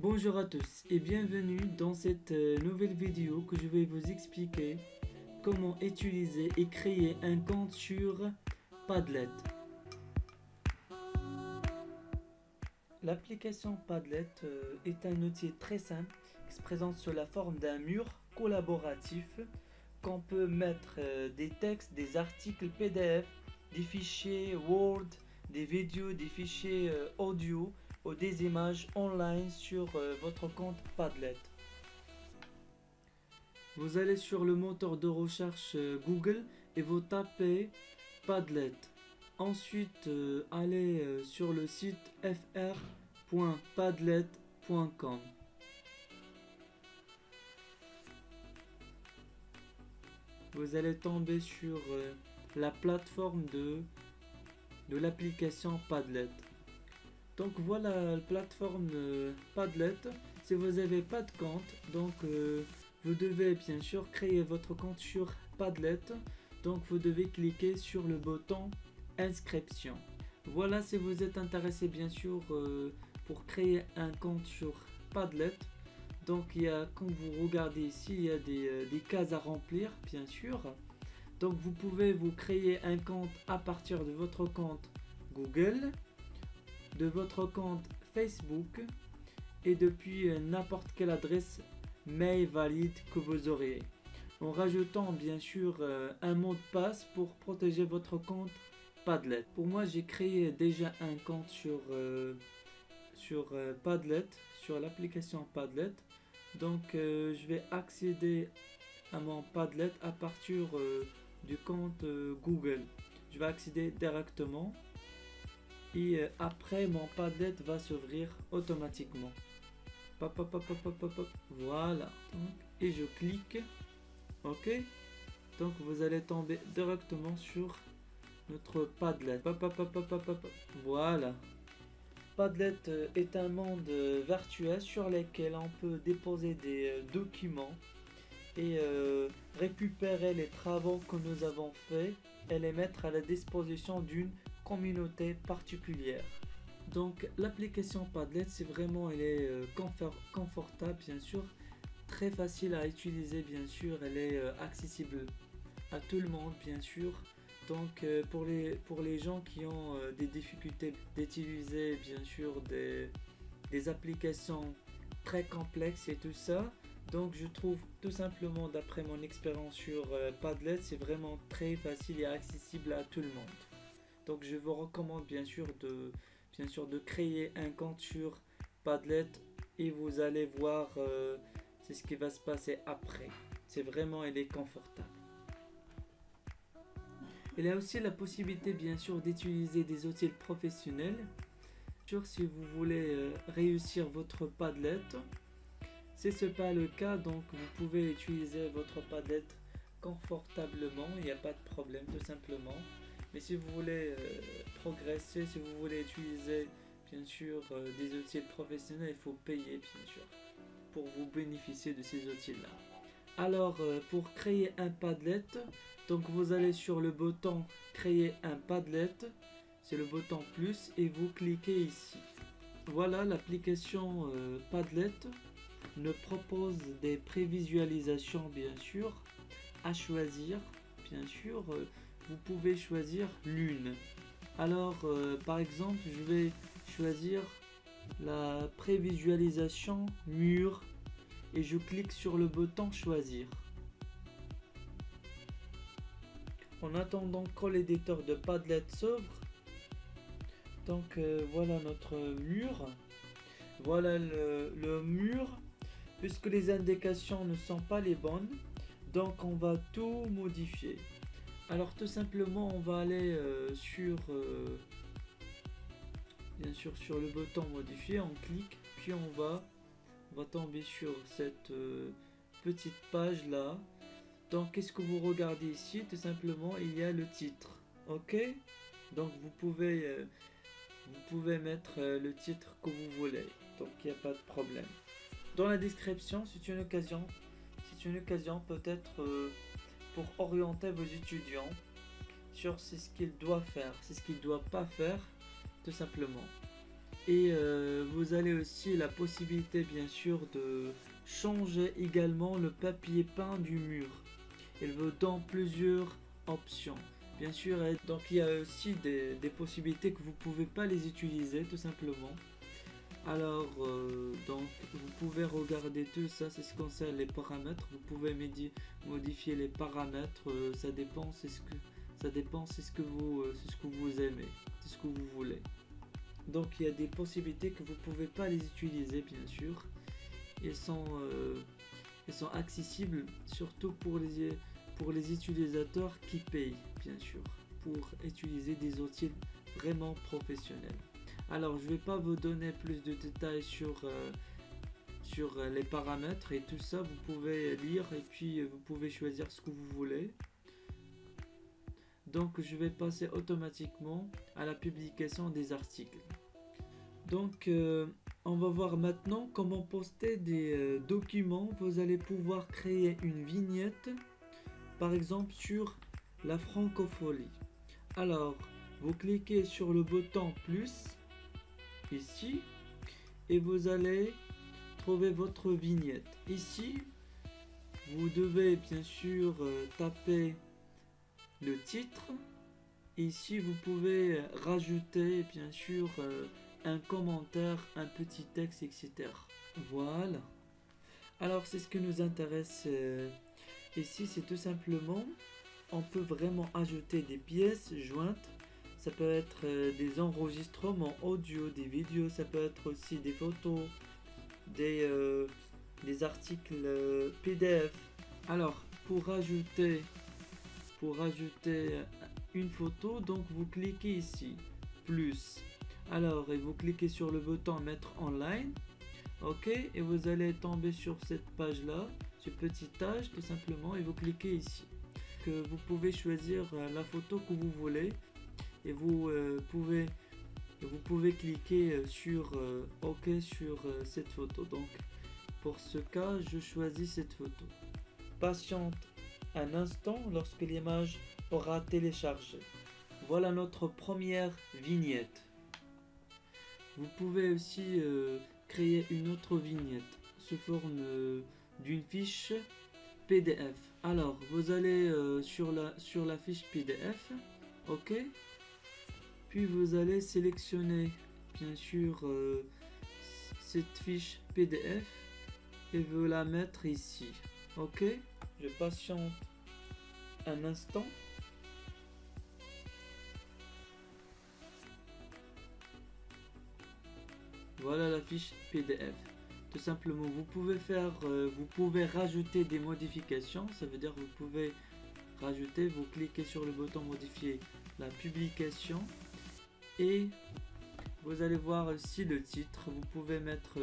Bonjour à tous et bienvenue dans cette nouvelle vidéo que je vais vous expliquer comment utiliser et créer un compte sur Padlet. L'application Padlet est un outil très simple qui se présente sous la forme d'un mur collaboratif qu'on peut mettre des textes, des articles PDF, des fichiers Word, des vidéos, des fichiers audio ou des images online sur votre compte Padlet. Vous allez sur le moteur de recherche Google et vous tapez Padlet. Ensuite, allez sur le site fr.padlet.com. Vous allez tomber sur la plateforme de l'application Padlet. Donc voilà la plateforme Padlet. Si vous n'avez pas de compte, donc vous devez bien sûr créer votre compte sur Padlet. Donc vous devez cliquer sur le bouton inscription. Voilà, si vous êtes intéressé bien sûr pour créer un compte sur Padlet. Donc il y a, comme vous regardez ici, il y a des cases à remplir bien sûr. Donc vous pouvez vous créer un compte à partir de votre compte Google, de votre compte Facebook et depuis n'importe quelle adresse mail valide que vous aurez, en rajoutant bien sûr un mot de passe pour protéger votre compte Padlet. Pour moi, j'ai créé déjà un compte sur Padlet, sur l'application Padlet. Donc je vais accéder à mon Padlet à partir du compte Google. Je vais accéder directement et après mon Padlet va s'ouvrir automatiquement. Pop, pop, pop, pop, pop, pop. Voilà. Et je clique OK. Donc vous allez tomber directement sur notre Padlet. Pop, pop, pop, pop, pop, pop. Voilà. Padlet est un monde virtuel sur lequel on peut déposer des documents et récupérer les travaux que nous avons faits et les mettre à la disposition d'une communauté particulière. Donc l'application Padlet, c'est vraiment, elle est confortable bien sûr, très facile à utiliser bien sûr, elle est accessible à tout le monde bien sûr. Donc pour les gens qui ont des difficultés d'utiliser bien sûr des applications très complexes et tout ça, donc je trouve tout simplement, d'après mon expérience sur Padlet, c'est vraiment très facile et accessible à tout le monde. Donc je vous recommande bien sûr de créer un compte sur Padlet et vous allez voir c'est ce qui va se passer après. C'est vraiment, elle est confortable. Il y a aussi la possibilité bien sûr d'utiliser des outils professionnels. Si vous voulez réussir votre Padlet, si ce n'est pas le cas, donc vous pouvez utiliser votre Padlet confortablement, il n'y a pas de problème tout simplement. Mais si vous voulez progresser, si vous voulez utiliser bien sûr des outils professionnels, il faut payer bien sûr pour vous bénéficier de ces outils-là. Alors pour créer un Padlet, donc vous allez sur le bouton créer un Padlet, c'est le bouton plus et vous cliquez ici. Voilà, l'application Padlet nous propose des prévisualisations bien sûr à choisir. Bien sûr, vous pouvez choisir l'une. Alors par exemple, je vais choisir la prévisualisation mur et je clique sur le bouton choisir. En attendant que l'éditeur de Padlet s'ouvre, donc voilà notre mur. Voilà le mur, puisque les indications ne sont pas les bonnes, donc on va tout modifier. Alors tout simplement, on va aller bien sûr sur le bouton modifier, on clique, puis on va tomber sur cette petite page là. Donc qu'est-ce que vous regardez ici? Tout simplement, il y a le titre. OK, donc vous pouvez mettre le titre que vous voulez, donc il n'y a pas de problème. Dans la description, c'est une occasion peut-être pour orienter vos étudiants sur ce qu'ils doivent faire, c'est ce qu'ils ne doivent pas faire tout simplement. Et vous avez aussi la possibilité bien sûr de changer également le papier peint du mur. Il vous donne plusieurs options. Bien sûr, donc il y a aussi des possibilités que vous ne pouvez pas les utiliser tout simplement. Alors, donc vous pouvez regarder tout ça, c'est ce qui concerne les paramètres. Vous pouvez modifier les paramètres, ça dépend, c'est ce que vous aimez, c'est ce que vous voulez. Donc il y a des possibilités que vous pouvez pas les utiliser bien sûr. Ils sont accessibles surtout pour les utilisateurs qui payent bien sûr pour utiliser des outils vraiment professionnels. Alors je vais pas vous donner plus de détails sur les paramètres et tout ça, vous pouvez lire et puis vous pouvez choisir ce que vous voulez. Donc je vais passer automatiquement à la publication des articles. Donc on va voir maintenant comment poster des documents. Vous allez pouvoir créer une vignette par exemple sur la francophonie. Alors vous cliquez sur le bouton plus ici et vous allez trouver votre vignette. Ici vous devez bien sûr taper le titre. Ici vous pouvez rajouter bien sûr un commentaire, un petit texte, etc. Voilà. Alors c'est ce qui nous intéresse ici, c'est tout simplement on peut vraiment ajouter des pièces jointes. Ça peut être des enregistrements audio, des vidéos, ça peut être aussi des photos, des articles PDF. Alors pour rajouter une photo, donc vous cliquez ici plus, alors et vous cliquez sur le bouton mettre en ligne, ok, et vous allez tomber sur cette page là, ce petit tâche tout simplement, et vous cliquez ici que vous pouvez choisir la photo que vous voulez et vous pouvez cliquer sur ok sur cette photo. Donc pour ce cas je choisis cette photo. Patiente un instant lorsque l'image aura téléchargé. Voilà notre première vignette. Vous pouvez aussi créer une autre vignette sous forme d'une fiche PDF. Alors vous allez sur la fiche PDF, ok, puis vous allez sélectionner bien sûr cette fiche PDF et vous la mettre ici, ok. Je patiente un instant. Voilà la fiche PDF. Tout simplement, vous pouvez rajouter des modifications. Ça veut dire que vous pouvez rajouter, vous cliquez sur le bouton modifier la publication et vous allez voir aussi le titre. Vous pouvez mettre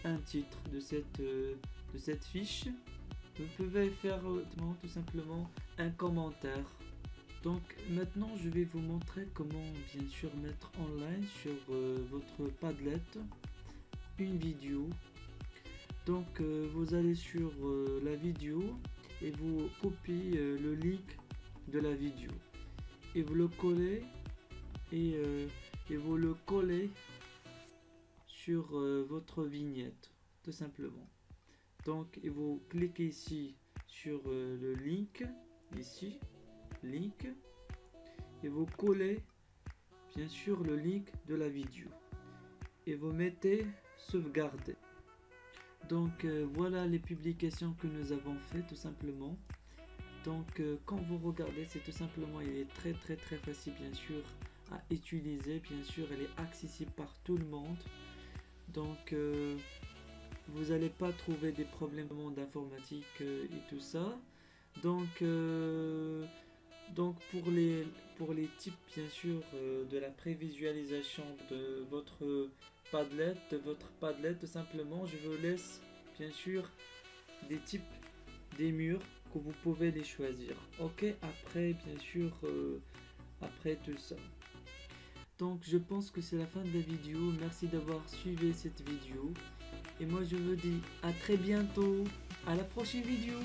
un titre de cette fiche. Vous pouvez faire tout simplement un commentaire. Donc maintenant je vais vous montrer comment bien sûr mettre en ligne sur votre Padlet une vidéo. Donc vous allez sur la vidéo et vous copiez le link de la vidéo et vous le collez et vous le collez sur votre vignette tout simplement. Donc et vous cliquez ici sur le link, ici link, et vous collez bien sûr le link de la vidéo et vous mettez sauvegarder. Donc voilà les publications que nous avons fait tout simplement. Donc quand vous regardez, c'est tout simplement, il est très facile bien sûr à utiliser. Bien sûr elle est accessible par tout le monde. Donc vous n'allez pas trouver des problèmes d'informatique et tout ça. Donc pour les types bien sûr de la prévisualisation de votre Padlet, tout simplement, je vous laisse bien sûr des types des murs que vous pouvez les choisir. Ok, après bien sûr après tout ça. Donc je pense que c'est la fin de la vidéo. Merci d'avoir suivi cette vidéo et moi je vous dis à très bientôt, à la prochaine vidéo.